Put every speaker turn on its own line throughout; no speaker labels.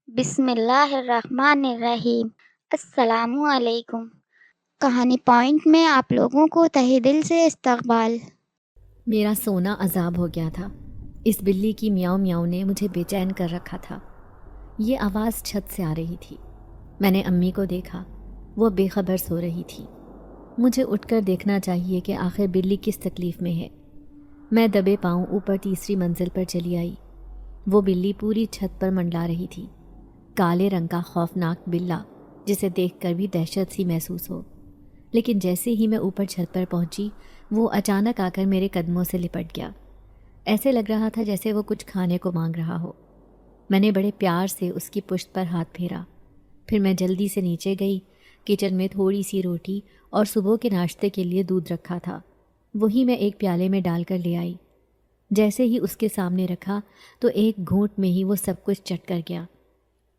بسم اللہ الرحمن الرحیم۔ السلام علیکم۔ کہانی پوائنٹ میں آپ لوگوں کو تہہ دل سے استقبال۔
میرا سونا عذاب ہو گیا تھا۔ اس بلی کی میاؤ میاؤ نے مجھے بے چین کر رکھا تھا۔ یہ آواز چھت سے آ رہی تھی۔ میں نے امی کو دیکھا، وہ بے خبر سو رہی تھی۔ مجھے اٹھ کر دیکھنا چاہیے کہ آخر بلی کس تکلیف میں ہے۔ میں دبے پاؤں اوپر تیسری منزل پر چلی آئی۔ وہ بلی پوری چھت پر منڈلا رہی تھی، کالے رنگ کا خوفناک بلّا جسے دیکھ کر بھی دہشت سی محسوس ہو۔ لیکن جیسے ہی میں اوپر چھت پر پہنچی، وہ اچانک آ کر میرے قدموں سے لپٹ گیا۔ ایسے لگ رہا تھا جیسے وہ کچھ کھانے کو مانگ رہا ہو۔ میں نے بڑے پیار سے اس کی پشت پر ہاتھ پھیرا۔ پھر میں جلدی سے نیچے گئی۔ کچن میں تھوڑی سی روٹی اور صبح کے ناشتے کے لیے دودھ رکھا تھا، وہی میں ایک پیالے میں ڈال کر لے آئی۔ جیسے ہی اس کے سامنے رکھا تو ایک گھونٹ میں ہی وہ سب کچھ چٹ کر گیا۔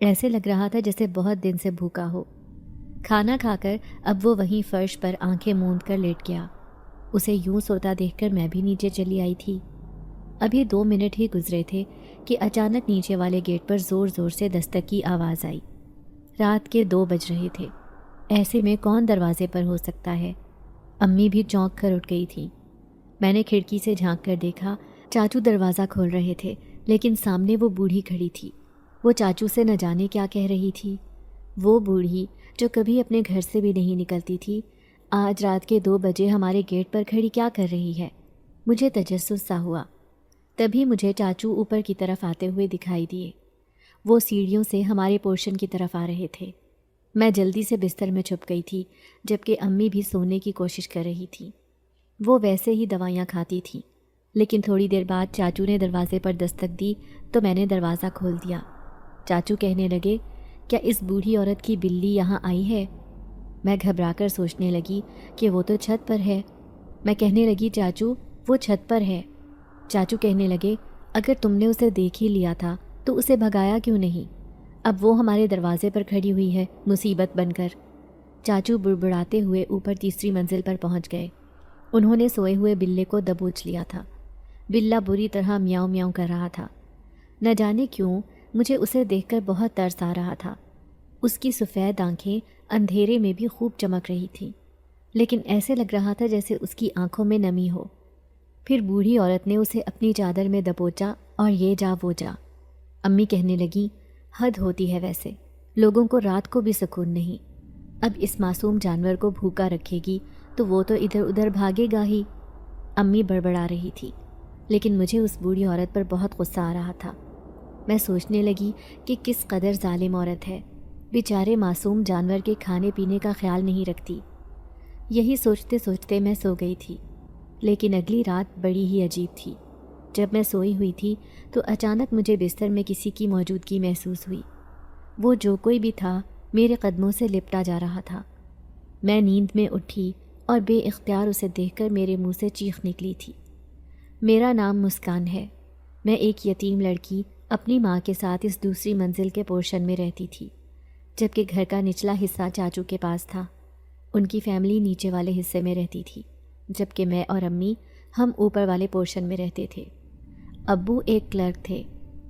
ایسے لگ رہا تھا جیسے بہت دن سے بھوکا ہو۔ کھانا کھا کر اب وہ وہیں فرش پر آنکھیں موند کر لیٹ گیا۔ اسے یوں سوتا دیکھ کر میں بھی نیچے چلی آئی تھی۔ ابھی 2 منٹ ہی گزرے تھے کہ اچانک نیچے والے گیٹ پر زور زور سے دستک کی آواز آئی۔ رات کے 2 بج رہے تھے۔ ایسے میں کون دروازے پر ہو سکتا ہے؟ امی بھی چونک کر اٹھ گئی تھی۔ میں نے کھڑکی سے جھانک کر دیکھا، چاچو دروازہ کھول رہے تھے، لیکن سامنے وہ بوڑھی کھڑی تھی۔ وہ چاچو سے نہ جانے کیا کہہ رہی تھی۔ وہ بوڑھی جو کبھی اپنے گھر سے بھی نہیں نکلتی تھی، آج رات کے 2 بجے ہمارے گیٹ پر کھڑی کیا کر رہی ہے؟ مجھے تجسس سا ہوا۔ تبھی مجھے چاچو اوپر کی طرف آتے ہوئے دکھائی دیے۔ وہ سیڑھیوں سے ہمارے پورشن کی طرف آ رہے تھے۔ میں جلدی سے بستر میں چھپ گئی تھی، جبکہ امی بھی سونے کی کوشش کر رہی تھی۔ وہ ویسے ہی دوائیاں کھاتی تھیں، لیکن تھوڑی دیر بعد چاچو نے دروازے پر دستک دی تو میں نے دروازہ کھول دیا۔ چاچو کہنے لگے، کیا اس بوڑھی عورت کی بلی یہاں آئی ہے؟ میں گھبرا کر سوچنے لگی کہ وہ تو چھت پر ہے۔ میں کہنے لگی، چاچو وہ چھت پر ہے۔ چاچو کہنے لگے، اگر تم نے اسے دیکھ ہی لیا تھا تو اسے بھگایا کیوں نہیں؟ اب وہ ہمارے دروازے پر کھڑی ہوئی ہے مصیبت بن کر۔ چاچو بڑبڑاتے ہوئے اوپر تیسری منزل پر پہنچ گئے۔ انہوں نے سوئے ہوئے بلے کو دبوچ لیا تھا۔ بلّا بری طرح میاؤں میاؤں کر رہا تھا۔ نہ جانے کیوں مجھے اسے دیکھ کر بہت ترس آ رہا تھا۔ اس کی سفید آنکھیں اندھیرے میں بھی خوب چمک رہی تھیں، لیکن ایسے لگ رہا تھا جیسے اس کی آنکھوں میں نمی ہو۔ پھر بوڑھی عورت نے اسے اپنی چادر میں دبوچا اور یہ جا وہ جا۔ امی کہنے لگی، حد ہوتی ہے ویسے، لوگوں کو رات کو بھی سکون نہیں۔ اب اس معصوم جانور کو بھوکا رکھے گی تو وہ تو ادھر ادھر بھاگے گا ہی۔ امی بڑبڑا رہی تھی، لیکن مجھے اس بوڑھی عورت پر بہت غصہ آ رہا تھا۔ میں سوچنے لگی کہ کس قدر ظالم عورت ہے، بیچارے معصوم جانور کے کھانے پینے کا خیال نہیں رکھتی۔ یہی سوچتے سوچتے میں سو گئی تھی۔ لیکن اگلی رات بڑی ہی عجیب تھی۔ جب میں سوئی ہوئی تھی تو اچانک مجھے بستر میں کسی کی موجودگی محسوس ہوئی۔ وہ جو کوئی بھی تھا میرے قدموں سے لپٹا جا رہا تھا۔ میں نیند میں اٹھی اور بے اختیار اسے دیکھ کر میرے منہ سے چیخ نکلی تھی۔ میرا نام مسکان ہے۔ میں ایک یتیم لڑکی اپنی ماں کے ساتھ اس دوسری منزل کے پورشن میں رہتی تھی، جبکہ گھر کا نچلا حصہ چاچو کے پاس تھا۔ ان کی فیملی نیچے والے حصے میں رہتی تھی، جبکہ میں اور امی ہم اوپر والے پورشن میں رہتے تھے۔ ابو ایک کلرک تھے،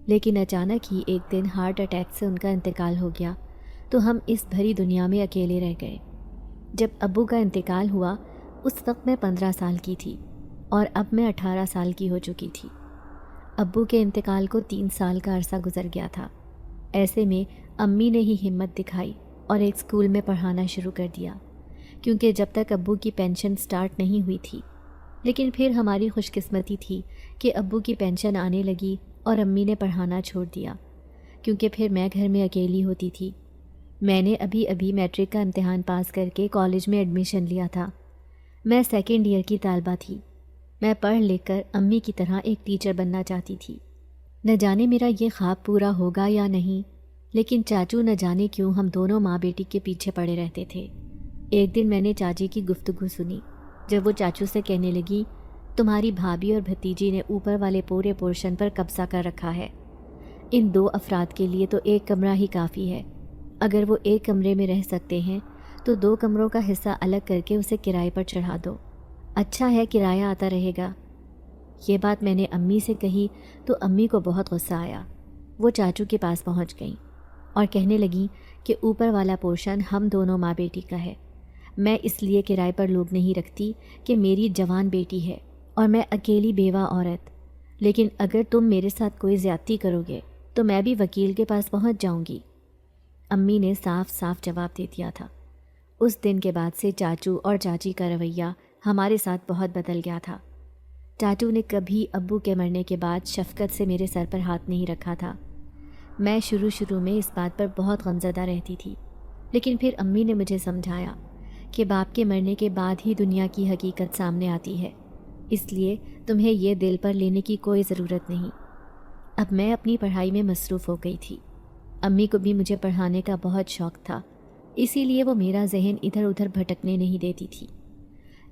لیکن اچانک ہی ایک دن ہارٹ اٹیک سے ان کا انتقال ہو گیا تو ہم اس بھری دنیا میں اکیلے رہ گئے۔ جب ابو کا انتقال ہوا اس وقت میں 15 سال کی تھی اور اب میں 18 سال کی ہو چکی تھی۔ ابو کے انتقال کو 3 سال کا عرصہ گزر گیا تھا۔ ایسے میں امی نے ہی ہمت دکھائی اور ایک اسکول میں پڑھانا شروع کر دیا، کیونکہ جب تک ابو کی پینشن سٹارٹ نہیں ہوئی تھی۔ لیکن پھر ہماری خوش قسمتی تھی کہ ابو کی پینشن آنے لگی اور امی نے پڑھانا چھوڑ دیا، کیونکہ پھر میں گھر میں اکیلی ہوتی تھی۔ میں نے ابھی میٹرک کا امتحان پاس کر کے کالج میں ایڈمیشن لیا تھا۔ میں 2nd ایئر کی طالبہ تھی۔ میں پڑھ لکھ کر امی کی طرح ایک ٹیچر بننا چاہتی تھی۔ نہ جانے میرا یہ خواب پورا ہوگا یا نہیں، لیکن چاچو نہ جانے کیوں ہم دونوں ماں بیٹی کے پیچھے پڑے رہتے تھے۔ ایک دن میں نے چاچی کی گفتگو سنی، جب وہ چاچو سے کہنے لگی، تمہاری بھابھی اور بھتیجی نے اوپر والے پورے پورشن پر قبضہ کر رکھا ہے۔ ان 2 افراد کے لیے تو ایک کمرہ ہی کافی ہے۔ اگر وہ ایک کمرے میں رہ سکتے ہیں تو 2 کمروں کا حصہ الگ کر کے اسے کرائے پر چڑھا دو۔ اچھا ہے، کرایہ آتا رہے گا۔ یہ بات میں نے امی سے کہی تو امی کو بہت غصہ آیا۔ وہ چاچو کے پاس پہنچ گئیں اور کہنے لگیں کہ اوپر والا پورشن ہم دونوں ماں بیٹی کا ہے۔ میں اس لیے کرائے پر لوگ نہیں رکھتی کہ میری جوان بیٹی ہے اور میں اکیلی بیوہ عورت، لیکن اگر تم میرے ساتھ کوئی زیادتی کرو گے تو میں بھی وکیل کے پاس پہنچ جاؤں گی۔ امی نے صاف صاف جواب دے دیا تھا۔ اس دن کے بعد سے چاچو اور چاچی کا رویہ ہمارے ساتھ بہت بدل گیا تھا۔ چاچو نے کبھی ابو کے مرنے کے بعد شفقت سے میرے سر پر ہاتھ نہیں رکھا تھا۔ میں شروع میں اس بات پر بہت غمزدہ رہتی تھی، لیکن پھر امی نے مجھے سمجھایا کہ باپ کے مرنے کے بعد ہی دنیا کی حقیقت سامنے آتی ہے، اس لیے تمہیں یہ دل پر لینے کی کوئی ضرورت نہیں۔ اب میں اپنی پڑھائی میں مصروف ہو گئی تھی۔ امی کو بھی مجھے پڑھانے کا بہت شوق تھا، اسی لیے وہ میرا ذہن ادھر ادھر بھٹکنے نہیں دیتی تھی۔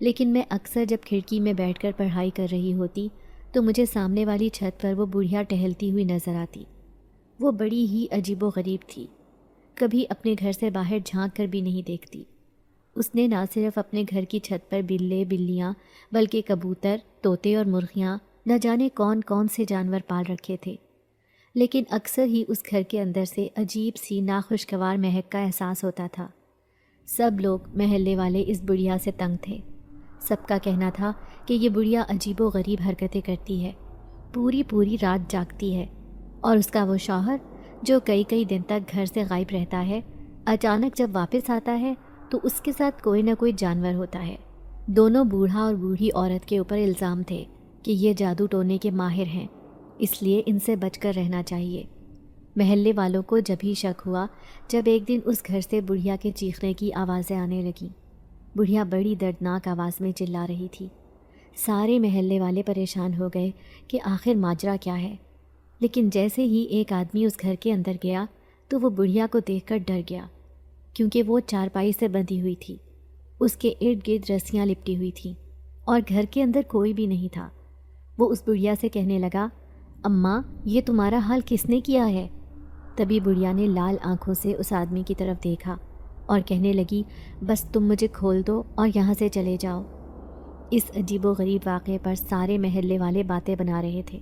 لیکن میں اکثر جب کھڑکی میں بیٹھ کر پڑھائی کر رہی ہوتی تو مجھے سامنے والی چھت پر وہ بڑھیا ٹہلتی ہوئی نظر آتی۔ وہ بڑی ہی عجیب و غریب تھی، کبھی اپنے گھر سے باہر جھانک کر بھی نہیں دیکھتی۔ اس نے نہ صرف اپنے گھر کی چھت پر بلے بلیاں بلکہ کبوتر، طوطے اور مرغیاں، نہ جانے کون کون سے جانور پال رکھے تھے، لیکن اکثر ہی اس گھر کے اندر سے عجیب سی ناخوشگوار مہک کا احساس ہوتا تھا۔ سب لوگ محلے والے اس بڑھیا سے تنگ تھے۔ سب کا کہنا تھا کہ یہ بڑھیا عجیب و غریب حرکتیں کرتی ہے، پوری رات جاگتی ہے، اور اس کا وہ شوہر جو کئی دن تک گھر سے غائب رہتا ہے، اچانک جب واپس آتا ہے تو اس کے ساتھ کوئی نہ کوئی جانور ہوتا ہے۔ دونوں بوڑھا اور بوڑھی عورت کے اوپر الزام تھے کہ یہ جادو ٹونے کے ماہر ہیں، اس لیے ان سے بچ کر رہنا چاہیے۔ محلے والوں کو جب ہی شک ہوا جب ایک دن اس گھر سے بڑھیا کے چیخنے کی آوازیں آنے لگیں۔ بڑھیا بڑی دردناک آواز میں چلا رہی تھی۔ سارے محلے والے پریشان ہو گئے کہ آخر ماجرا کیا ہے، لیکن جیسے ہی ایک آدمی اس گھر کے اندر گیا تو وہ بڑھیا کو دیکھ کر ڈر گیا، کیونکہ وہ چارپائی سے بندھی ہوئی تھی۔ اس کے ارد گرد رسیاں لپٹی ہوئی تھیں اور گھر کے اندر کوئی بھی نہیں تھا۔ وہ اس بڑھیا سے کہنے لگا، اماں یہ تمہارا حال کس نے کیا ہے؟ تبھی بڑھیا نے لال آنکھوں سے اس آدمی کی طرف دیکھا اور کہنے لگی، بس تم مجھے کھول دو اور یہاں سے چلے جاؤ۔ اس عجیب و غریب واقعے پر سارے محلے والے باتیں بنا رہے تھے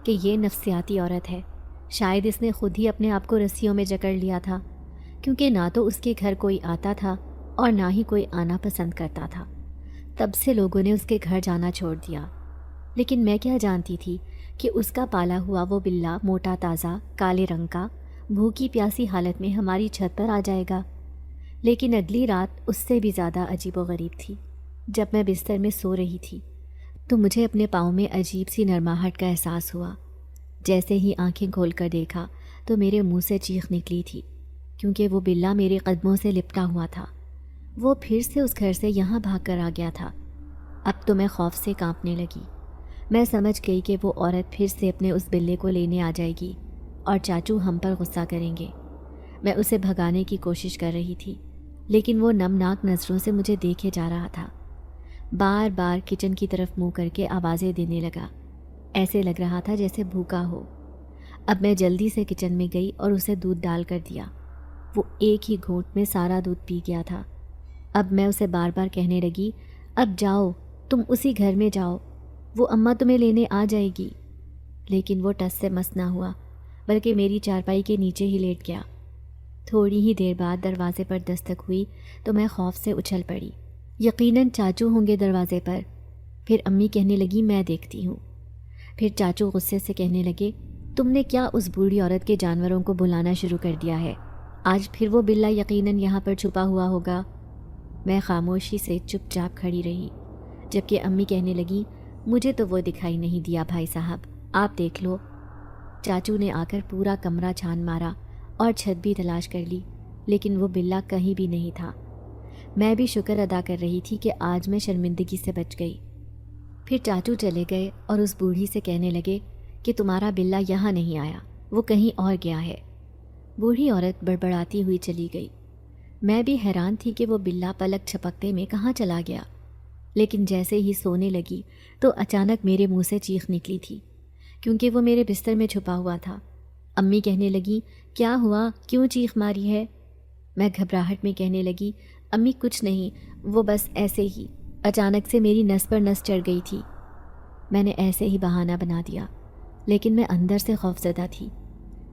کہ یہ نفسیاتی عورت ہے، شاید اس نے خود ہی اپنے آپ کو رسیوں میں جکڑ لیا تھا، کیونکہ نہ تو اس کے گھر کوئی آتا تھا اور نہ ہی کوئی آنا پسند کرتا تھا۔ تب سے لوگوں نے اس کے گھر جانا چھوڑ دیا۔ لیکن میں کیا جانتی تھی کہ اس کا پالا ہوا وہ بلّا موٹا تازہ کالے رنگ کا بھوکی پیاسی حالت میں ہماری چھت پر آ جائے گا۔ لیکن اگلی رات اس سے بھی زیادہ عجیب و غریب تھی۔ جب میں بستر میں سو رہی تھی تو مجھے اپنے پاؤں میں عجیب سی نرماہٹ کا احساس ہوا۔ جیسے ہی آنکھیں کھول کر دیکھا تو میرے منہ سے چیخ نکلی تھی، کیونکہ وہ بلّا میرے قدموں سے لپٹا ہوا تھا۔ وہ پھر سے اس گھر سے یہاں بھاگ کر آ گیا تھا۔ اب تو میں خوف سے کانپنے لگی۔ میں سمجھ گئی کہ وہ عورت پھر سے اپنے اس بلے کو لینے آ جائے گی اور چاچو ہم پر غصہ کریں گے۔ میں اسے بھگانے کی کوشش کر رہی تھی، لیکن وہ نمناک نظروں سے مجھے دیکھے جا رہا تھا۔ بار بار کچن کی طرف منہ کر کے آوازیں دینے لگا، ایسے لگ رہا تھا جیسے بھوکا ہو۔ اب میں جلدی سے کچن میں گئی اور اسے دودھ ڈال کر دیا۔ وہ ایک ہی گھونٹ میں سارا دودھ پی گیا تھا۔ اب میں اسے بار بار کہنے لگی، اب جاؤ، تم اسی گھر میں جاؤ، وہ اماں تمہیں لینے آ جائے گی۔ لیکن وہ ٹس سے مس نہ ہوا، بلکہ میری چارپائی کے نیچے ہی لیٹ گیا۔ تھوڑی ہی دیر بعد دروازے پر دستک ہوئی تو میں خوف سے اچھل پڑی۔ یقیناً چاچو ہوں گے دروازے پر۔ پھر امی کہنے لگی، میں دیکھتی ہوں۔ پھر چاچو غصے سے کہنے لگے، تم نے کیا اس بوڑھی عورت کے جانوروں کو بلانا شروع کر دیا ہے؟ آج پھر وہ بلّا یقیناً یہاں پر چھپا ہوا ہوگا۔ میں خاموشی سے چپ چاپ کھڑی رہی، جبکہ امی کہنے لگی، مجھے تو وہ دکھائی نہیں دیا بھائی صاحب، آپ دیکھ لو۔ چاچو نے آ کر پورا کمرہ چھان مارا اور چھت بھی تلاش کر لی، لیکن وہ بلّا کہیں بھی نہیں تھا۔ میں بھی شکر ادا کر رہی تھی کہ آج میں شرمندگی سے بچ گئی۔ پھر چاچو چلے گئے اور اس بوڑھی سے کہنے لگے کہ تمہارا بلّا یہاں نہیں آیا، وہ کہیں اور گیا ہے۔ بوڑھی عورت بڑبڑاتی ہوئی چلی گئی۔ میں بھی حیران تھی کہ وہ بلّا پلک چھپکتے میں کہاں چلا گیا، لیکن جیسے ہی سونے لگی تو اچانک میرے منہ سے چیخ نکلی تھی، کیونکہ وہ میرے بستر میں چھپا ہوا تھا۔ امی کہنے لگی، کیا ہوا، کیوں چیخ ماری ہے؟ میں گھبراہٹ میں کہنے لگی، امی کچھ نہیں، وہ بس ایسے ہی، اچانک سے میری نس پر نس چڑھ گئی تھی۔ میں نے ایسے ہی بہانہ بنا دیا، لیکن میں اندر سے خوفزدہ تھی۔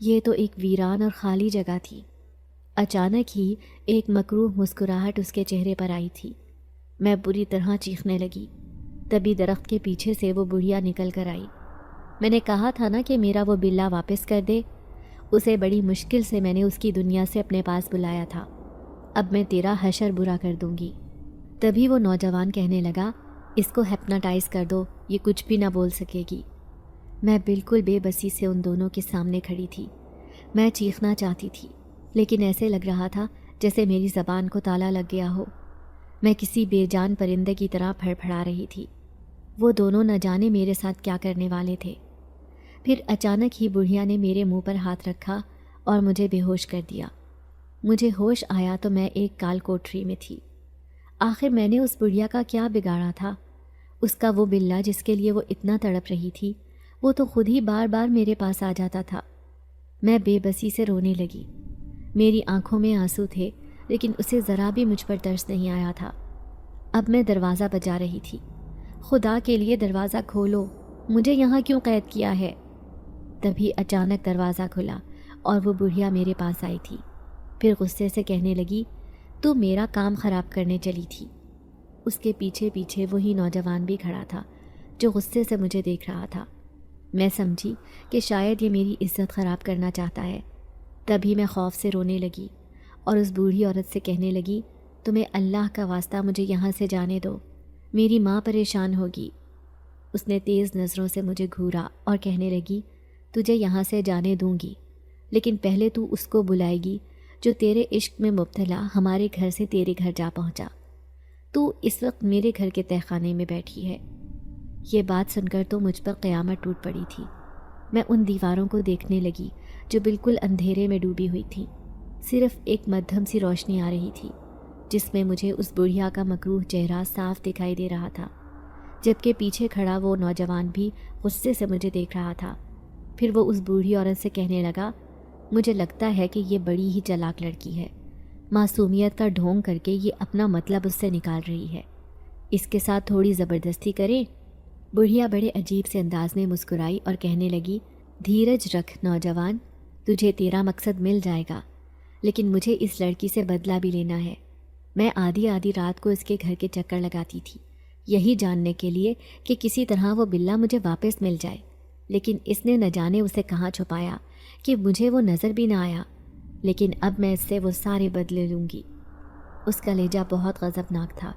یہ تو ایک ویران اور خالی جگہ تھی۔ اچانک ہی ایک مکروہ مسکراہٹ اس کے چہرے پر آئی تھی۔ میں بری طرح چیخنے لگی۔ تبھی درخت کے پیچھے سے وہ بڑھیا نکل کر آئی۔ میں نے کہا تھا نا کہ میرا وہ بلا واپس کر دے۔ اسے بڑی مشکل سے میں نے اس کی دنیا سے اپنے پاس بلایا تھا۔ اب میں تیرا حشر برا کر دوں گی۔ تبھی وہ نوجوان کہنے لگا، اس کو ہپناٹائز کر دو، یہ کچھ بھی نہ بول سکے گی۔ میں بالکل بے بسی سے ان دونوں کے سامنے کھڑی تھی۔ میں چیخنا چاہتی تھی، لیکن ایسے لگ رہا تھا جیسے میری زبان کو تالا لگ گیا ہو۔ میں کسی بے جان پرندے کی طرح پھڑ پھڑا رہی تھی۔ وہ دونوں نہ جانے میرے ساتھ کیا کرنے والے تھے۔ پھر اچانک ہی بڑھیا نے میرے منہ پر ہاتھ رکھا اور مجھے بے ہوش کر دیا۔ مجھے ہوش آیا تو میں ایک کال کوٹری میں تھی۔ آخر میں نے اس بڑھیا کا کیا بگاڑا تھا؟ اس کا وہ بلا جس کے لیے وہ اتنا تڑپ رہی تھی، وہ تو خود ہی بار بار میرے پاس آ جاتا تھا۔ میں بے بسی سے رونے لگی۔ میری آنکھوں میں آنسو تھے، لیکن اسے ذرا بھی مجھ پر ترس نہیں آیا تھا۔ اب میں دروازہ بجا رہی تھی، خدا کے لیے دروازہ کھولو، مجھے یہاں کیوں قید کیا ہے؟ تبھی اچانک دروازہ کھلا اور وہ بڑھیا میرے پاس آئی تھی۔ پھر غصے سے کہنے لگی، تو میرا کام خراب کرنے چلی تھی۔ اس کے پیچھے پیچھے وہی نوجوان بھی کھڑا تھا جو غصے سے مجھے دیکھ رہا تھا۔ میں سمجھی کہ شاید یہ میری عزت خراب کرنا چاہتا ہے۔ تبھی میں خوف سے رونے لگی اور اس بوڑھی عورت سے کہنے لگی، تمہیں اللہ کا واسطہ مجھے یہاں سے جانے دو، میری ماں پریشان ہوگی۔ اس نے تیز نظروں سے مجھے گھورا اور کہنے لگی، تجھے یہاں سے جانے دوں گی، لیکن پہلے تو اس کو بلائے گی جو تیرے عشق میں مبتلا ہمارے گھر سے تیرے گھر جا پہنچا۔ تو اس وقت میرے گھر کے تہخانے میں بیٹھی ہے۔ یہ بات سن کر تو مجھ پر قیامت ٹوٹ پڑی تھی۔ میں ان دیواروں کو دیکھنے لگی جو بالکل اندھیرے میں ڈوبی ہوئی تھیں۔ صرف ایک مدھم سی روشنی آ رہی تھی جس میں مجھے اس بڑھیا کا مکروہ چہرہ صاف دکھائی دے رہا تھا، جبکہ پیچھے کھڑا وہ نوجوان بھی غصے سے مجھے دیکھ رہا تھا۔ پھر وہ اس بوڑھی عورت سے کہنے لگا، مجھے لگتا ہے کہ یہ بڑی ہی چالاک لڑکی ہے، معصومیت کا ڈھونگ کر کے یہ اپنا مطلب اس سے نکال رہی ہے، اس کے ساتھ تھوڑی زبردستی کریں۔ بڑھیا بڑے عجیب سے انداز میں مسکرائی اور کہنے لگی، دھیرج رکھ نوجوان، تجھے تیرا مقصد مل جائے گا، لیکن مجھے اس لڑکی سے بدلہ بھی لینا ہے۔ میں آدھی آدھی رات کو اس کے گھر کے چکر لگاتی تھی، یہی جاننے کے لیے کہ کسی طرح وہ بلا مجھے واپس مل جائے، لیکن اس نے نہ جانے اسے کہاں چھپایا کہ مجھے وہ نظر بھی نہ آیا۔ لیکن اب میں اس سے وہ سارے بدلے لوں گی۔ اس کا لہجہ بہت غضبناک تھا،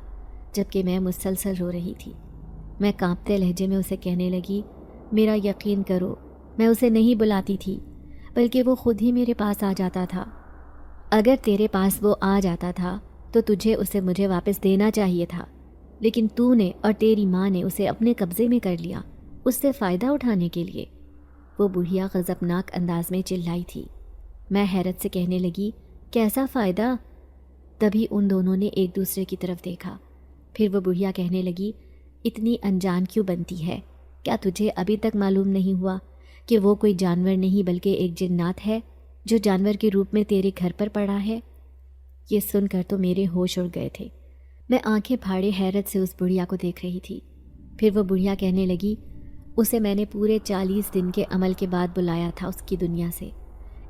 جبکہ میں مسلسل رو رہی تھی۔ میں کانپتے لہجے میں اسے کہنے لگی، میرا یقین کرو، میں اسے نہیں بلاتی تھی، بلکہ وہ خود ہی میرے پاس آ جاتا تھا۔ اگر تیرے پاس وہ آ جاتا تھا تو تجھے اسے مجھے واپس دینا چاہیے تھا، لیکن تو نے اور تیری ماں نے اسے اپنے قبضے میں کر لیا، اس سے فائدہ اٹھانے کے لیے۔ وہ بڑھیا غضبناک انداز میں چلائی تھی۔ میں حیرت سے کہنے لگی، کیسا فائدہ؟ تبھی ان دونوں نے ایک دوسرے کی طرف دیکھا۔ پھر وہ بڑھیا کہنے لگی، اتنی انجان کیوں بنتی ہے؟ کیا تجھے ابھی تک معلوم نہیں ہوا کہ وہ کوئی جانور نہیں بلکہ ایک جنات ہے جو جانور کے روپ میں تیرے گھر پر پڑا ہے؟ یہ سن کر تو میرے ہوش اڑ گئے تھے۔ میں آنکھیں پھاڑے حیرت سے اس بڑھیا کو دیکھ رہی تھی۔ پھر وہ بڑھیا کہنے لگی، اسے میں نے پورے 40 دن کے عمل کے بعد بلایا تھا اس کی دنیا سے،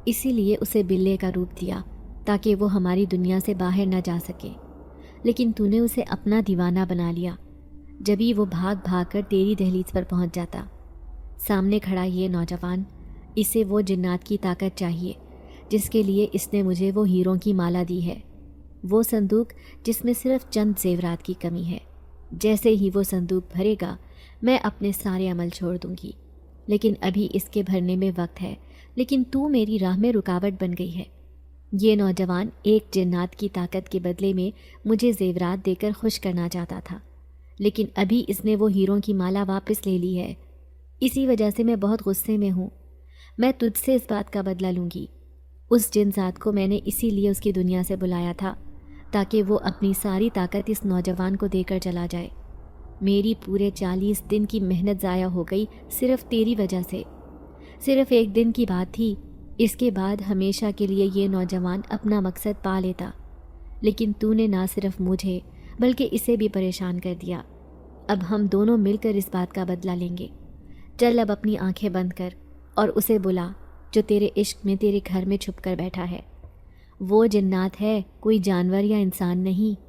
اسی لیے اسے بلے کا روپ دیا تاکہ وہ ہماری دنیا سے باہر نہ جا سکے، لیکن تو نے اسے اپنا دیوانہ بنا لیا۔ جبھی وہ بھاگ بھاگ کر تیری دہلیز پر پہنچ جاتا۔ سامنے کھڑا یہ نوجوان، اسے وہ جنات کی طاقت چاہیے جس کے لیے اس نے مجھے وہ ہیروں کی مالا دی ہے، وہ صندوق جس میں صرف چند زیورات کی کمی ہے۔ جیسے ہی وہ صندوق بھرے گا میں اپنے سارے عمل چھوڑ دوں گی، لیکن ابھی اس کے بھرنے میں وقت ہے، لیکن تو میری راہ میں رکاوٹ بن گئی ہے۔ یہ نوجوان ایک جنات کی طاقت کے بدلے میں مجھے زیورات دے کر خوش کرنا چاہتا تھا، لیکن ابھی اس نے وہ ہیروں کی مالا واپس لے لی ہے۔ اسی وجہ سے میں بہت غصے میں ہوں۔ میں تجھ سے اس بات کا بدلہ لوں گی۔ اس جن ذات کو میں نے اسی لیے اس کی دنیا سے بلایا تھا تاکہ وہ اپنی ساری طاقت اس نوجوان کو دے کر چلا جائے۔ میری پورے 40 دن کی محنت ضائع ہو گئی صرف تیری وجہ سے۔ صرف ایک دن کی بات تھی، اس کے بعد ہمیشہ کے لیے یہ نوجوان اپنا مقصد پا لیتا، لیکن تو نے نہ صرف مجھے بلکہ اسے بھی پریشان کر دیا۔ اب ہم دونوں مل کر اس بات کا بدلہ لیں گے۔ چل اب اپنی آنکھیں بند کر اور اسے بلا، جو تیرے عشق میں تیرے گھر میں چھپ کر بیٹھا ہے۔ وہ جنات ہے، کوئی جانور یا انسان نہیں۔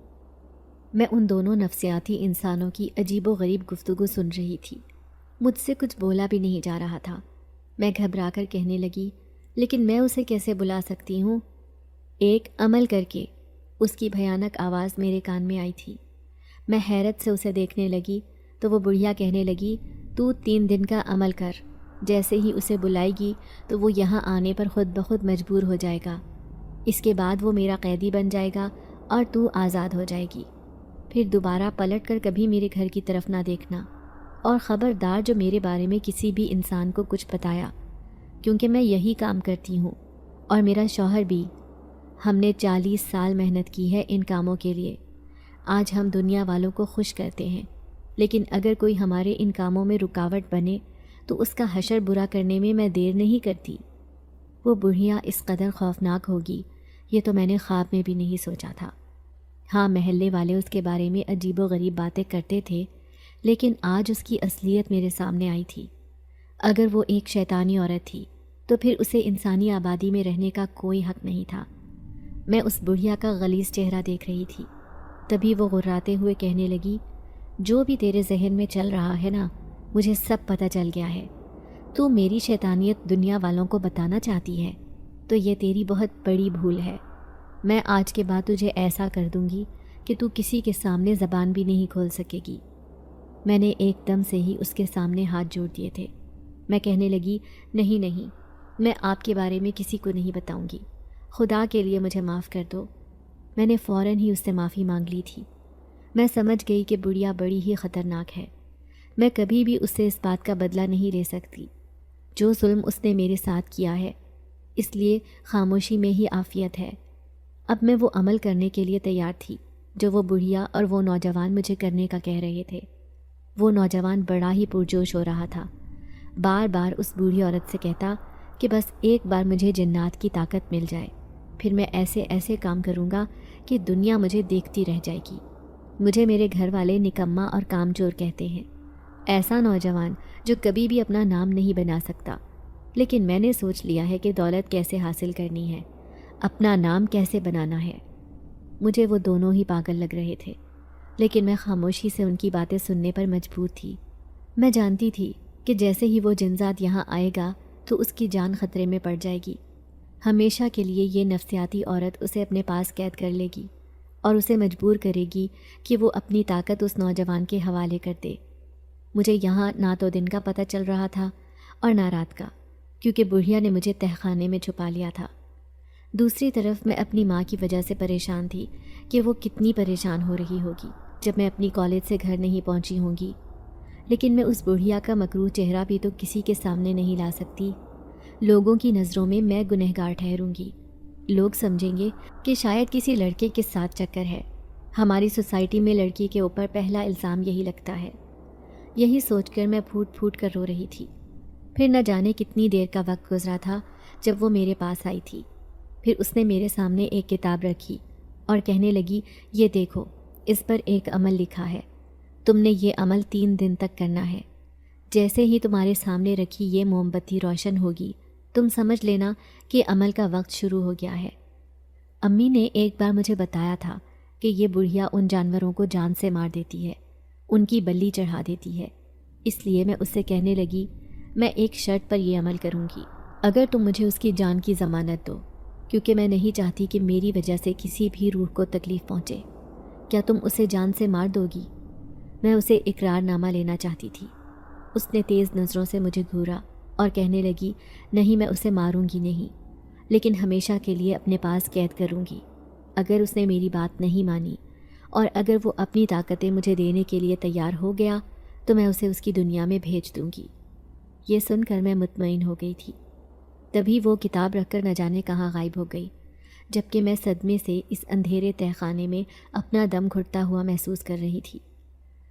میں ان دونوں نفسیاتی انسانوں کی عجیب و غریب گفتگو سن رہی تھی۔ مجھ سے کچھ بولا بھی نہیں جا رہا تھا۔ میں گھبرا کر کہنے لگی، لیکن میں اسے کیسے بلا سکتی ہوں؟ ایک عمل کر کے، اس کی بھیانک آواز میرے کان میں آئی تھی۔ میں حیرت سے اسے دیکھنے لگی تو وہ بڑھیا کہنے لگی، تو 3 دن کا عمل کر، جیسے ہی اسے بلائے گی تو وہ یہاں آنے پر خود بخود مجبور ہو جائے گا۔ اس کے بعد وہ میرا قیدی بن جائے گا اور تو آزاد ہو جائے گی۔ پھر دوبارہ پلٹ کر کبھی میرے گھر کی طرف نہ دیکھنا، اور خبردار جو میرے بارے میں کسی بھی انسان کو کچھ بتایا، کیونکہ میں یہی کام کرتی ہوں اور میرا شوہر بھی۔ ہم نے 40 سال محنت کی ہے ان کاموں کے لیے۔ آج ہم دنیا والوں کو خوش کرتے ہیں، لیکن اگر کوئی ہمارے ان کاموں میں رکاوٹ بنے تو اس کا حشر برا کرنے میں دیر نہیں کرتی۔ وہ بڑھیا اس قدر خوفناک ہوگی، یہ تو میں نے خواب میں بھی نہیں سوچا تھا۔ ہاں، محلے والے اس کے بارے میں عجیب و غریب باتیں کرتے تھے، لیکن آج اس کی اصلیت میرے سامنے آئی تھی۔ اگر وہ ایک شیطانی عورت تھی تو پھر اسے انسانی آبادی میں رہنے کا کوئی حق نہیں تھا۔ میں اس بڑھیا کا غلیظ چہرہ دیکھ رہی تھی۔ تبھی وہ غراتے ہوئے کہنے لگی، جو بھی تیرے ذہن میں چل رہا ہے نا، مجھے سب پتہ چل گیا ہے۔ تو میری شیطانیت دنیا والوں کو بتانا چاہتی ہے تو یہ تیری بہت بڑی بھول ہے۔ میں آج کے بعد تجھے ایسا کر دوں گی کہ تو کسی کے سامنے زبان بھی نہیں کھول سکے گی۔ میں نے ایک دم سے ہی اس کے سامنے ہاتھ جوڑ دیے تھے۔ میں کہنے لگی، نہیں، میں آپ کے بارے میں کسی کو نہیں بتاؤں گی، خدا کے لیے مجھے معاف کر دو۔ میں نے فوراً ہی اس سے معافی مانگ لی تھی۔ میں سمجھ گئی کہ بڑھیا بڑی ہی خطرناک ہے۔ میں کبھی بھی اس سے اس بات کا بدلہ نہیں لے سکتی۔ جو ظلم اس نے میرے ساتھ کیا ہے، اس لیے خاموشی میں ہی عافیت ہے۔ اب میں وہ عمل کرنے کے لیے تیار تھی جو وہ بڑھیا اور وہ نوجوان مجھے کرنے کا کہہ رہے تھے۔ وہ نوجوان بڑا ہی پرجوش ہو رہا تھا، بار بار اس بوڑھی عورت سے کہتا کہ بس ایک بار مجھے جنات کی طاقت مل جائے، پھر میں ایسے کام کروں گا کہ دنیا مجھے دیکھتی رہ جائے گی۔ مجھے میرے گھر والے نکما اور کامچور کہتے ہیں، ایسا نوجوان جو کبھی بھی اپنا نام نہیں بنا سکتا۔ لیکن میں نے سوچ لیا ہے کہ دولت کیسے حاصل کرنی ہے، اپنا نام کیسے بنانا ہے۔ مجھے وہ دونوں ہی پاگل لگ رہے تھے، لیکن میں خاموشی سے ان کی باتیں سننے پر مجبور تھی۔ میں جانتی تھی کہ جیسے ہی وہ جنزاد یہاں آئے گا تو اس کی جان خطرے میں پڑ جائے گی۔ ہمیشہ کے لیے یہ نفسیاتی عورت اسے اپنے پاس قید کر لے گی اور اسے مجبور کرے گی کہ وہ اپنی طاقت اس نوجوان کے حوالے کر دے۔ مجھے یہاں نہ تو دن کا پتہ چل رہا تھا اور نہ رات کا، کیونکہ بڑھیا نے مجھے تہخانے میں چھپا لیا تھا۔ دوسری طرف میں اپنی ماں کی وجہ سے پریشان تھی کہ وہ کتنی پریشان ہو رہی ہوگی جب میں اپنی کالج سے گھر نہیں پہنچی ہوں گی۔ لیکن میں اس بڑھیا کا مکروہ چہرہ بھی تو کسی کے سامنے نہیں لا سکتی۔ لوگوں کی نظروں میں گنہگار ٹھہروں گی۔ لوگ سمجھیں گے کہ شاید کسی لڑکے کے ساتھ چکر ہے۔ ہماری سوسائٹی میں لڑکی کے اوپر پہلا الزام یہی لگتا ہے۔ یہی سوچ کر میں پھوٹ پھوٹ کر رو رہی تھی۔ پھر نہ جانے کتنی دیر کا وقت گزرا تھا جب وہ میرے پاس آئی تھی۔ پھر اس نے میرے سامنے ایک کتاب رکھی اور کہنے لگی، یہ دیکھو، اس پر ایک عمل لکھا ہے، تم نے یہ عمل 3 دن تک کرنا ہے۔ جیسے ہی تمہارے سامنے رکھی یہ موم بتی روشن ہوگی، تم سمجھ لینا کہ عمل کا وقت شروع ہو گیا ہے۔ امی نے ایک بار مجھے بتایا تھا کہ یہ بڑھیا ان جانوروں کو جان سے مار دیتی ہے، ان کی بلی چڑھا دیتی ہے۔ اس لیے میں اس سے کہنے لگی، میں ایک شرط پر یہ عمل کروں گی، اگر تم مجھے اس کی جان کی ضمانت دو، کیونکہ میں نہیں چاہتی کہ میری وجہ سے کسی بھی روح کو تکلیف پہنچے۔ کیا تم اسے جان سے مار دو گی؟ میں اسے اقرار نامہ لینا چاہتی تھی۔ اس نے تیز نظروں سے مجھے گھورا اور کہنے لگی، نہیں، میں اسے ماروں گی نہیں، لیکن ہمیشہ کے لیے اپنے پاس قید کروں گی۔ اگر اس نے میری بات نہیں مانی اور اگر وہ اپنی طاقتیں مجھے دینے کے لیے تیار ہو گیا تو میں اسے اس کی دنیا میں بھیج دوں گی۔ یہ سن کر میں مطمئن ہو گئی تھی۔ تبھی وہ کتاب رکھ کر نہ جانے کہاں غائب ہو گئی، جبکہ میں صدمے سے اس اندھیرے تہخانے میں اپنا دم گھٹتا ہوا محسوس کر رہی تھی۔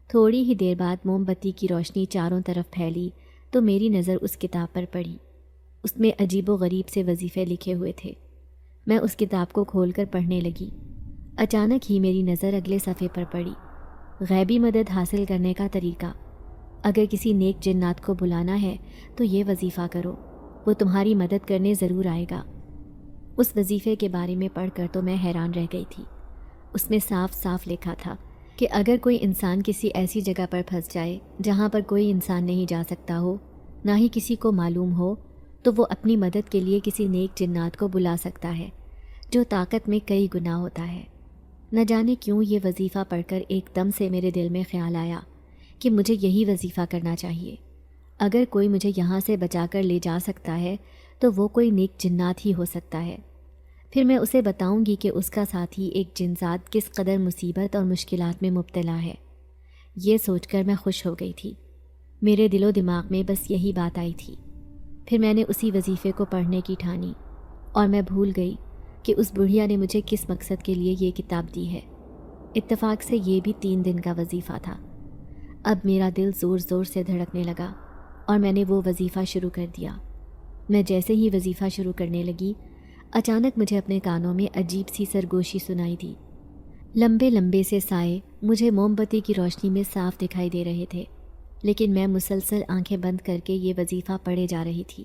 تھوڑی ہی دیر بعد موم بتی کی روشنی چاروں طرف پھیلی تو میری نظر اس کتاب پر پڑی۔ اس میں عجیب و غریب سے وظیفے لکھے ہوئے تھے۔ میں اس کتاب کو کھول کر پڑھنے لگی۔ اچانک ہی میری نظر اگلے صفحے پر پڑی۔ غیبی مدد حاصل کرنے کا طریقہ۔ اگر کسی نیک جنات کو بلانا ہے تو یہ وظیفہ کرو۔ وہ تمہاری مدد کرنے ضرور آئے گا۔ اس وظیفے کے بارے میں پڑھ کر تو میں حیران رہ گئی تھی۔ اس میں صاف صاف لکھا تھا کہ اگر کوئی انسان کسی ایسی جگہ پر پھنس جائے جہاں پر کوئی انسان نہیں جا سکتا ہو، نہ ہی کسی کو معلوم ہو، تو وہ اپنی مدد کے لیے کسی نیک جنات کو بلا سکتا ہے جو طاقت میں کئی گنا ہوتا ہے۔ نہ جانے کیوں یہ وظیفہ پڑھ کر ایک دم سے میرے دل میں خیال آیا کہ مجھے یہی وظیفہ کرنا چاہیے۔ اگر کوئی مجھے یہاں سے بچا کر لے جا سکتا ہے تو وہ کوئی نیک جنات ہی ہو سکتا ہے۔ پھر میں اسے بتاؤں گی کہ اس کا ساتھی ایک جنزاد کس قدر مصیبت اور مشکلات میں مبتلا ہے۔ یہ سوچ کر میں خوش ہو گئی تھی۔ میرے دل و دماغ میں بس یہی بات آئی تھی۔ پھر میں نے اسی وظیفے کو پڑھنے کی ٹھانی، اور میں بھول گئی کہ اس بڑھیا نے مجھے کس مقصد کے لیے یہ کتاب دی ہے۔ اتفاق سے یہ بھی 3 دن کا وظیفہ تھا۔ اب میرا دل زور زور سے دھڑکنے لگا اور میں نے وہ وظیفہ شروع کر دیا۔ میں جیسے ہی وظیفہ شروع کرنے لگی، اچانک مجھے اپنے کانوں میں عجیب سی سرگوشی سنائی دی۔ لمبے لمبے سے سائے مجھے موم بتی کی روشنی میں صاف دکھائی دے رہے تھے، لیکن میں مسلسل آنکھیں بند کر کے یہ وظیفہ پڑھے جا رہی تھی۔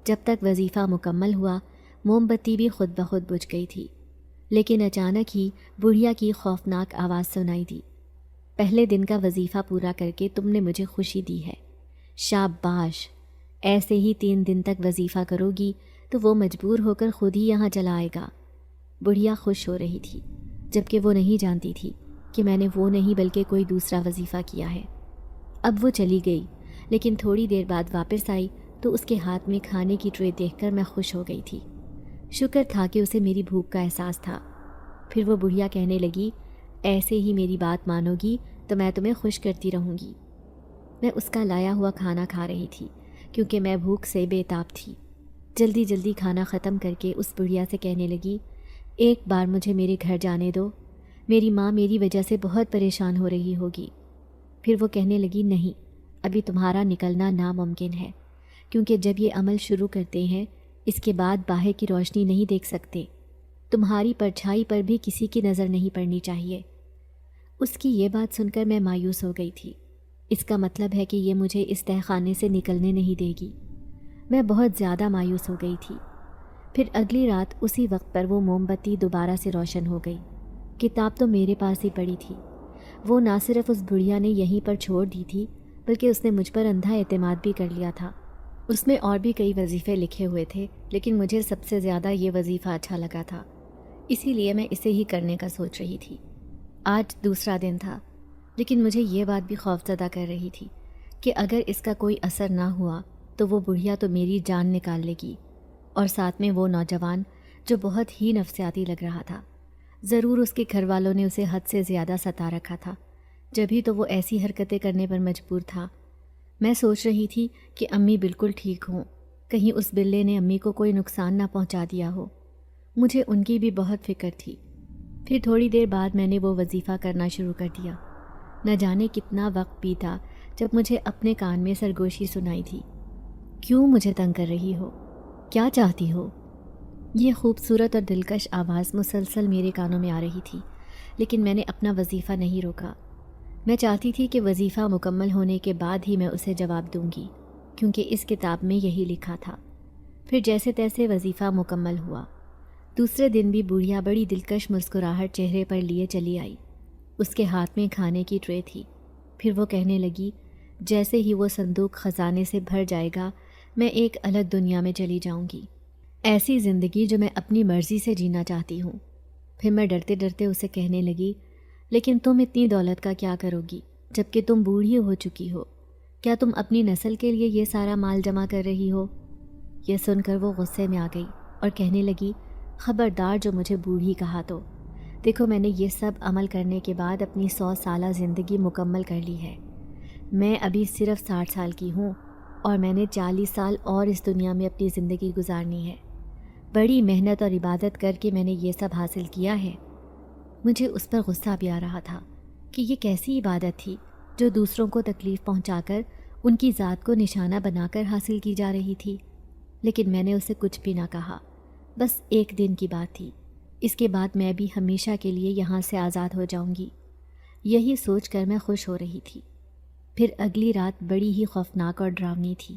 جب تک وظیفہ مکمل ہوا، موم بتی بھی خود بخود بجھ گئی تھی، لیکن اچانک ہی بڑھیا کی خوفناک آواز سنائی دی۔ پہلے دن کا وظیفہ پورا کر کے تم نے مجھے خوشی دی ہے، شاباش! ایسے ہی 3 دن تک وظیفہ کرو گی تو وہ مجبور ہو کر خود ہی یہاں چلا آئے گا۔ بڑھیا خوش ہو رہی تھی، جبکہ وہ نہیں جانتی تھی کہ میں نے وہ نہیں بلکہ کوئی دوسرا وظیفہ کیا ہے۔ اب وہ چلی گئی، لیکن تھوڑی دیر بعد واپس آئی تو اس کے ہاتھ میں کھانے کی ٹرے دیکھ کر میں خوش ہو گئی تھی۔ شکر تھا کہ اسے میری بھوک کا احساس تھا۔ پھر وہ بڑھیا کہنے لگی، ایسے ہی میری بات مانو گی تو میں تمہیں خوش کرتی رہوں گی۔ میں اس کا لایا ہوا کھانا کھا رہی تھی کیونکہ میں بھوک سے بے تاب تھی۔ جلدی جلدی کھانا ختم کر کے اس بڑھیا سے کہنے لگی، ایک بار مجھے میرے گھر جانے دو، میری ماں میری وجہ سے بہت پریشان ہو رہی ہوگی۔ پھر وہ کہنے لگی، نہیں، ابھی تمہارا نکلنا ناممکن ہے، کیونکہ جب یہ عمل شروع کرتے ہیں اس کے بعد باہر کی روشنی نہیں دیکھ سکتے۔ تمہاری پرچھائی پر بھی کسی کی نظر نہیں پڑنی چاہیے۔ اس کی یہ بات سن کر میں مایوس ہو گئی تھی۔ اس کا مطلب ہے کہ یہ مجھے اس تہہ خانے سے نکلنے نہیں دے گی۔ میں بہت زیادہ مایوس ہو گئی تھی۔ پھر اگلی رات اسی وقت پر وہ موم بتی دوبارہ سے روشن ہو گئی۔ کتاب تو میرے پاس ہی پڑی تھی۔ وہ نہ صرف اس بڑھیا نے یہیں پر چھوڑ دی تھی، بلکہ اس نے مجھ پر اندھا اعتماد بھی کر لیا تھا۔ اس میں اور بھی کئی وظیفے لکھے ہوئے تھے، لیکن مجھے سب سے زیادہ یہ وظیفہ اچھا لگا تھا، اسی لیے میں اسے ہی کرنے کا سوچ رہی تھی۔ آج دوسرا دن تھا، لیکن مجھے یہ بات بھی خوفزدہ کر رہی تھی کہ اگر اس کا کوئی اثر نہ ہوا تو وہ بڑھیا تو میری جان نکال لے گی، اور ساتھ میں وہ نوجوان جو بہت ہی نفسیاتی لگ رہا تھا۔ ضرور اس کے گھر والوں نے اسے حد سے زیادہ ستا رکھا تھا، جبھی تو وہ ایسی حرکتیں کرنے پر مجبور تھا۔ میں سوچ رہی تھی کہ امی بالکل ٹھیک ہوں، کہیں اس بلے نے امی کو کوئی نقصان نہ پہنچا دیا ہو۔ مجھے ان کی بھی بہت فکر تھی۔ پھر تھوڑی دیر بعد میں نے وہ وظیفہ کرنا شروع کر دیا۔ نہ جانے کتنا وقت بیتا جب مجھے اپنے کان میں سرگوشی سنائی تھی، کیوں مجھے تنگ کر رہی ہو؟ کیا چاہتی ہو؟ یہ خوبصورت اور دلکش آواز مسلسل میرے کانوں میں آ رہی تھی، لیکن میں نے اپنا وظیفہ نہیں روکا۔ میں چاہتی تھی کہ وظیفہ مکمل ہونے کے بعد ہی میں اسے جواب دوں گی، کیونکہ اس کتاب میں یہی لکھا تھا۔ پھر جیسے تیسے وظیفہ مکمل ہوا۔ دوسرے دن بھی بڑھیا بڑی دلکش مسکراہٹ چہرے پر لیے چلی آئی۔ اس کے ہاتھ میں کھانے کی ٹرے تھی۔ پھر وہ کہنے لگی، جیسے ہی وہ صندوق خزانے سے بھر جائے گا میں ایک الگ دنیا میں چلی جاؤں گی، ایسی زندگی جو میں اپنی مرضی سے جینا چاہتی ہوں۔ پھر میں ڈرتے ڈرتے اسے کہنے لگی، لیکن تم اتنی دولت کا کیا کرو گی جب کہ تم بوڑھی ہو چکی ہو؟ کیا تم اپنی نسل کے لیے یہ سارا مال جمع کر رہی ہو؟ یہ سن کر وہ غصے میں آ گئی اور کہنے لگی، خبردار جو مجھے بوڑھی کہا تو۔ دیکھو، میں نے یہ سب عمل کرنے کے بعد اپنی 100 سالہ زندگی مکمل کر لی ہے۔ میں ابھی صرف 60 سال کی ہوں، اور میں نے 40 سال اور اس دنیا میں اپنی زندگی گزارنی ہے۔ بڑی محنت اور عبادت کر کے میں نے یہ سب حاصل کیا ہے۔ مجھے اس پر غصہ بھی آ رہا تھا کہ یہ کیسی عبادت تھی جو دوسروں کو تکلیف پہنچا کر ان کی ذات کو نشانہ بنا کر حاصل کی جا رہی تھی۔ لیکن میں نے اسے کچھ بھی نہ کہا، بس ایک دن کی بات تھی، اس کے بعد میں بھی ہمیشہ کے لیے یہاں سے آزاد ہو جاؤں گی۔ یہی سوچ کر میں خوش ہو رہی تھی۔ پھر اگلی رات بڑی ہی خوفناک اور ڈراؤنی تھی۔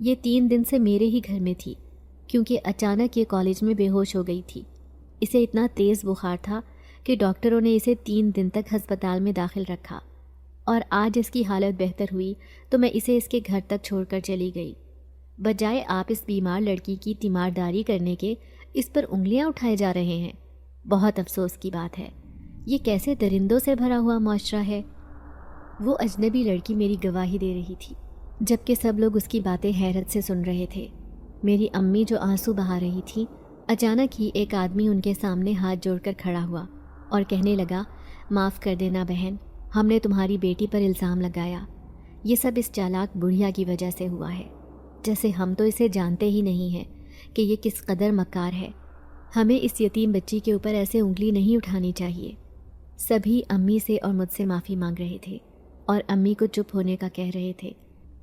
یہ 3 دن سے میرے ہی گھر میں تھی، کیونکہ اچانک یہ کالج میں بے ہوش ہو گئی تھی۔ اسے اتنا تیز بخار تھا کہ ڈاکٹروں نے اسے 3 دن تک ہسپتال میں داخل رکھا، اور آج اس کی حالت بہتر ہوئی تو میں اسے اس کے گھر تک چھوڑ کر چلی گئی۔ بجائے آپ اس بیمار لڑکی کی تیمارداری کرنے کے اس پر انگلیاں اٹھائے جا رہے ہیں۔ بہت افسوس کی بات ہے، یہ کیسے درندوں سے بھرا ہوا معاشرہ ہے۔ وہ اجنبی لڑکی میری گواہی دے رہی تھی، جبکہ سب لوگ اس کی باتیں حیرت سے سن رہے تھے۔ میری امی جو آنسو بہا رہی تھی، اچانک ہی ایک آدمی ان کے سامنے ہاتھ جوڑ کر کھڑا ہوا اور کہنے لگا، معاف کر دینا بہن، ہم نے تمہاری بیٹی پر الزام لگایا۔ یہ سب اس چالاک بڑھیا کی وجہ سے ہوا ہے، جیسے ہم تو اسے جانتے ہی نہیں ہیں کہ یہ کس قدر مکار ہے۔ ہمیں اس یتیم بچی کے اوپر ایسے انگلی نہیں اٹھانی چاہیے۔ سبھی امی سے اور مجھ سے معافی مانگ رہے تھے اور امی کو چپ ہونے کا کہہ رہے تھے،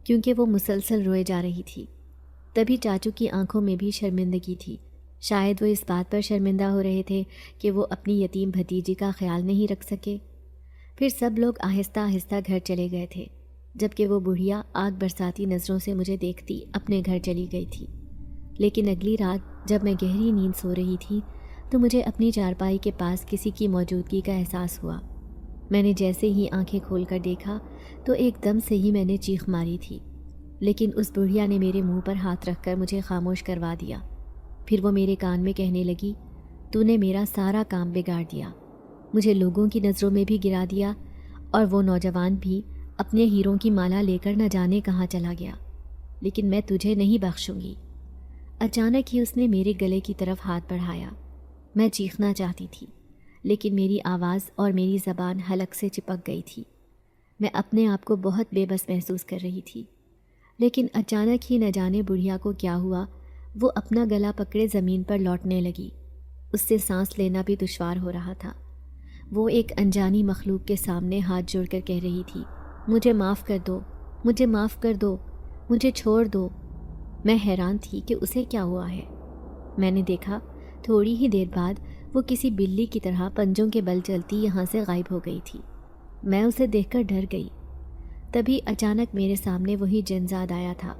کیونکہ وہ مسلسل روئے جا رہی تھی۔ تبھی چاچو کی آنکھوں میں بھی شرمندگی تھی۔ شاید وہ اس بات پر شرمندہ ہو رہے تھے کہ وہ اپنی یتیم بھتیجی کا خیال نہیں رکھ سکے۔ پھر سب لوگ آہستہ آہستہ گھر چلے گئے تھے، جبکہ وہ بڑھیا آگ برساتی نظروں سے مجھے دیکھتی اپنے گھر چلی گئی تھی۔ لیکن اگلی رات جب میں گہری نیند سو رہی تھی تو مجھے اپنی چارپائی کے پاس کسی کی موجودگی کا احساس ہوا۔ میں نے جیسے ہی آنکھیں کھول کر دیکھا تو ایک دم سے ہی میں نے چیخ ماری تھی، لیکن اس بڑھیا نے میرے منہ پر ہاتھ رکھ کر مجھے خاموش کروا دیا۔ پھر وہ میرے کان میں کہنے لگی، تو نے میرا سارا کام بگاڑ دیا، مجھے لوگوں کی نظروں میں بھی گرا دیا، اور وہ نوجوان بھی اپنے ہیروں کی مالا لے کر نہ جانے کہاں چلا گیا، لیکن میں تجھے نہیں بخشوں گی۔ اچانک ہی اس نے میرے گلے کی طرف ہاتھ بڑھایا۔ میں چیخنا چاہتی تھی، لیکن میری آواز اور میری زبان حلق سے چپک گئی تھی۔ میں اپنے آپ کو بہت بے بس محسوس کر رہی تھی، لیکن اچانک ہی نہ جانے بڑھیا کو کیا ہوا، وہ اپنا گلا پکڑے زمین پر لوٹنے لگی۔ اس سے سانس لینا بھی دشوار ہو رہا تھا۔ وہ ایک انجانی مخلوق کے سامنے ہاتھ جوڑ کر کہہ رہی تھی، مجھے معاف کر دو، مجھے معاف کر دو، مجھے چھوڑ دو۔ میں حیران تھی کہ اسے کیا ہوا ہے۔ میں نے دیکھا تھوڑی ہی دیر بعد وہ کسی بلی کی طرح پنجوں کے بل چلتی یہاں سے غائب ہو گئی تھی۔ میں اسے دیکھ کر ڈر گئی۔ تبھی اچانک میرے سامنے وہی جنزاد آیا تھا۔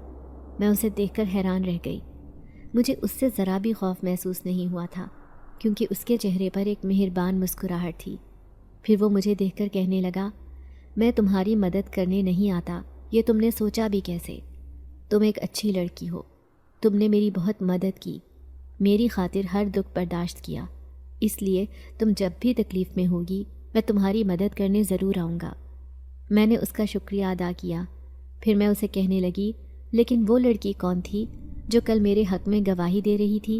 میں اسے دیکھ کر حیران رہ گئی۔ مجھے اس سے ذرا بھی خوف محسوس نہیں ہوا تھا، کیونکہ اس کے چہرے پر ایک مہربان مسکراہٹ تھی۔ پھر وہ مجھے دیکھ کر کہنے لگا، میں تمہاری مدد کرنے نہیں آتا، یہ تم نے سوچا بھی کیسے؟ تم ایک اچھی لڑکی ہو، تم نے میری بہت مدد کی، میری خاطر ہر دکھ برداشت کیا، اس لیے تم جب بھی تکلیف میں ہوگی میں تمہاری مدد کرنے ضرور آؤں گا۔ میں نے اس کا شکریہ ادا کیا۔ پھر میں اسے کہنے لگی، لیکن وہ لڑکی کون تھی جو کل میرے حق میں گواہی دے رہی تھی؟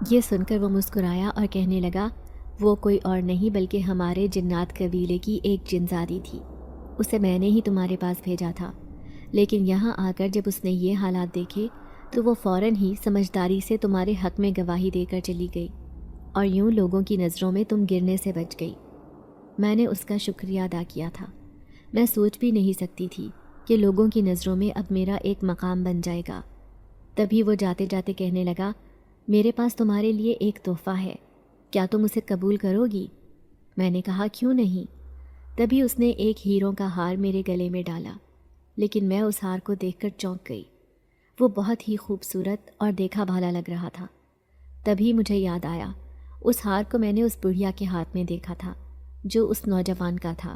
یہ سن کر وہ مسکرایا اور کہنے لگا، وہ کوئی اور نہیں بلکہ ہمارے جنات قبیلے کی ایک جنزادی تھی، اسے میں نے ہی تمہارے پاس بھیجا تھا، لیکن یہاں آ کر جب اس نے یہ حالات دیکھے تو وہ فوراً ہی سمجھداری سے تمہارے حق میں گواہی دے کر چلی گئی، اور یوں لوگوں کی نظروں میں تم گرنے سے بچ گئی۔ میں نے اس کا شکریہ ادا کیا تھا۔ میں سوچ بھی نہیں سکتی تھی کہ لوگوں کی نظروں میں اب میرا ایک مقام بن جائے گا۔ تبھی وہ جاتے جاتے کہنے لگا، میرے پاس تمہارے لیے ایک تحفہ ہے، کیا تم اسے قبول کرو گی؟ میں نے کہا، کیوں نہیں۔ تبھی اس نے ایک ہیروں کا ہار میرے گلے میں ڈالا، لیکن میں اس ہار کو دیکھ کر چونک گئی۔ وہ بہت ہی خوبصورت اور دیکھا بھالا لگ رہا تھا۔ تبھی مجھے یاد آیا، اس ہار کو میں نے اس بڑھیا کے ہاتھ میں دیکھا تھا جو اس نوجوان کا تھا۔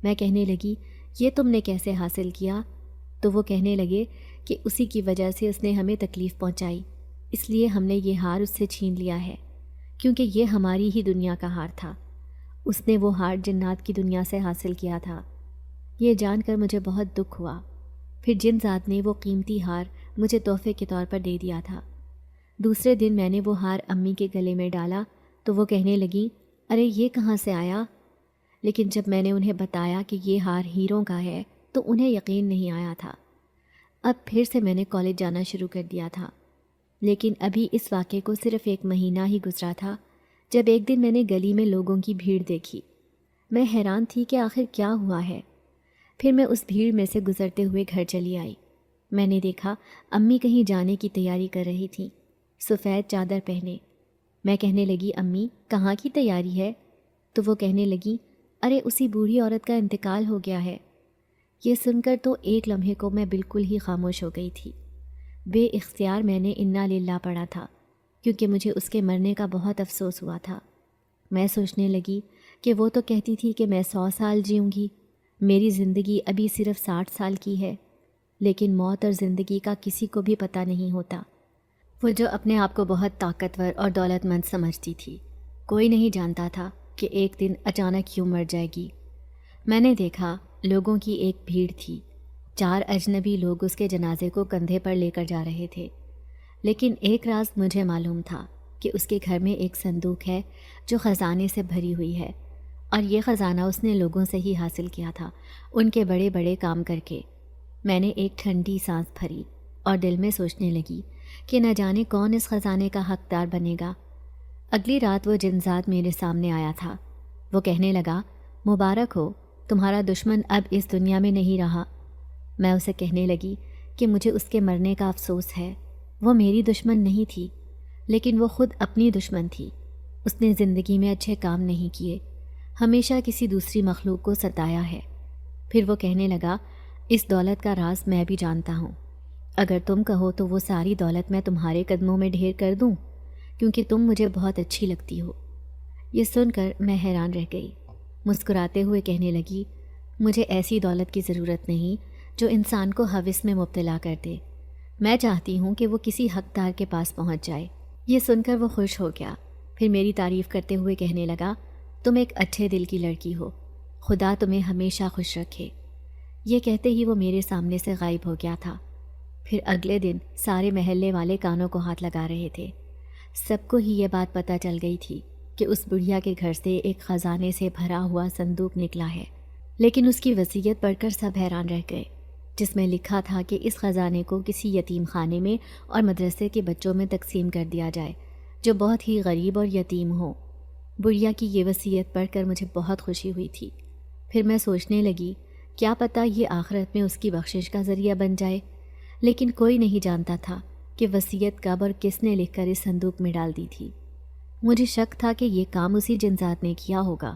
میں کہنے لگی، یہ تم نے کیسے حاصل کیا؟ تو وہ کہنے لگے کہ اسی کی وجہ سے اس نے ہمیں تکلیف پہنچائی، اس لیے ہم نے یہ ہار اس سے چھین لیا ہے، کیونکہ یہ ہماری ہی دنیا کا ہار تھا۔ اس نے وہ ہار جنات کی دنیا سے حاصل کیا تھا۔ یہ جان کر مجھے بہت دکھ ہوا۔ پھر جن ذات نے وہ قیمتی ہار مجھے تحفے کے طور پر دے دیا تھا۔ دوسرے دن میں نے وہ ہار امی کے گلے میں ڈالا تو وہ کہنے لگیں، ارے یہ کہاں سے آیا؟ لیکن جب میں نے انہیں بتایا کہ یہ ہار ہیروں کا ہے تو انہیں یقین نہیں آیا تھا۔ اب پھر سے میں نے کالج جانا شروع کر دیا تھا، لیکن ابھی اس واقعے کو صرف 1 مہینہ ہی گزرا تھا جب ایک دن میں نے گلی میں لوگوں کی بھیڑ دیکھی۔ میں حیران تھی کہ آخر کیا ہوا ہے۔ پھر میں اس بھیڑ میں سے گزرتے ہوئے گھر چلی آئی۔ میں نے دیکھا امی کہیں جانے کی تیاری کر رہی تھیں، سفید چادر پہنے۔ میں کہنے لگی، امی کہاں کی تیاری ہے؟ تو وہ کہنے لگی، ارے اسی بوڑھی عورت کا انتقال ہو گیا ہے۔ یہ سن کر تو ایک لمحے کو میں بالکل ہی خاموش ہو گئی تھی۔ بے اختیار میں نے انا للہ پڑھا تھا، کیونکہ مجھے اس کے مرنے کا بہت افسوس ہوا تھا۔ میں سوچنے لگی کہ وہ تو کہتی تھی کہ میں 100 سال جیوں گی، میری زندگی ابھی صرف 60 سال کی ہے، لیکن موت اور زندگی کا کسی کو بھی پتہ نہیں ہوتا۔ وہ جو اپنے آپ کو بہت طاقتور اور دولت مند سمجھتی تھی، کوئی نہیں جانتا تھا کہ ایک دن اچانک کیوں مر جائے گی۔ میں نے دیکھا لوگوں کی ایک بھیڑ تھی، 4 اجنبی لوگ اس کے جنازے کو کندھے پر لے کر جا رہے تھے، لیکن ایک راز مجھے معلوم تھا کہ اس کے گھر میں ایک صندوق ہے جو خزانے سے بھری ہوئی ہے، اور یہ خزانہ اس نے لوگوں سے ہی حاصل کیا تھا، ان کے بڑے بڑے کام کر کے۔ میں نے ایک ٹھنڈی سانس بھری اور دل میں سوچنے لگی کہ نہ جانے کون اس خزانے کا حقدار بنے گا۔ اگلی رات وہ جنزاد میرے سامنے آیا تھا۔ وہ کہنے لگا، مبارک ہو، تمہارا دشمن اب اس دنیا میں نہیں رہا۔ میں اسے کہنے لگی کہ مجھے اس کے مرنے کا افسوس ہے، وہ میری دشمن نہیں تھی، لیکن وہ خود اپنی دشمن تھی۔ اس نے زندگی میں اچھے کام نہیں کیے، ہمیشہ کسی دوسری مخلوق کو ستایا ہے۔ پھر وہ کہنے لگا، اس دولت کا راز میں بھی جانتا ہوں، اگر تم کہو تو وہ ساری دولت میں تمہارے قدموں میں ڈھیر کر دوں، کیونکہ تم مجھے بہت اچھی لگتی ہو۔ یہ سن کر میں حیران رہ گئی۔ مسکراتے ہوئے کہنے لگی، مجھے ایسی دولت کی ضرورت نہیں جو انسان کو ہوس میں مبتلا کر دے، میں چاہتی ہوں کہ وہ کسی حقدار کے پاس پہنچ جائے۔ یہ سن کر وہ خوش ہو گیا، پھر میری تعریف کرتے ہوئے کہنے لگا، تم ایک اچھے دل کی لڑکی ہو، خدا تمہیں ہمیشہ خوش رکھے۔ یہ کہتے ہی وہ میرے سامنے سے غائب ہو گیا تھا۔ پھر اگلے دن سارے محلے والے کانوں کو ہاتھ لگا رہے تھے۔ سب کو ہی یہ بات پتہ چل گئی تھی کہ اس بڑھیا کے گھر سے ایک خزانے سے بھرا ہوا صندوق نکلا ہے، لیکن اس کی وصیت پڑھ کر سب حیران رہ گئے، جس میں لکھا تھا کہ اس خزانے کو کسی یتیم خانے میں اور مدرسے کے بچوں میں تقسیم کر دیا جائے جو بہت ہی غریب اور یتیم ہوں۔ بڑھیا کی یہ وصیت پڑھ کر مجھے بہت خوشی ہوئی تھی۔ پھر میں سوچنے لگی، کیا پتہ یہ آخرت میں اس کی بخشش کا ذریعہ بن جائے، لیکن کوئی نہیں جانتا تھا کہ وصیت کب اور کس نے لکھ کر اس صندوق میں ڈال دی تھی۔ مجھے شک تھا کہ یہ کام اسی جنزاد نے کیا ہوگا۔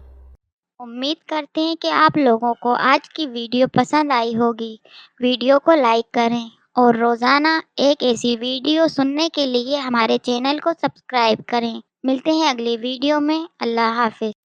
امید کرتے ہیں کہ آپ لوگوں کو آج کی ویڈیو پسند آئی ہوگی۔ ویڈیو کو لائک کریں اور روزانہ ایک ایسی ویڈیو سننے کے لیے ہمارے چینل کو سبسکرائب کریں۔ ملتے ہیں اگلی ویڈیو میں۔ اللہ حافظ۔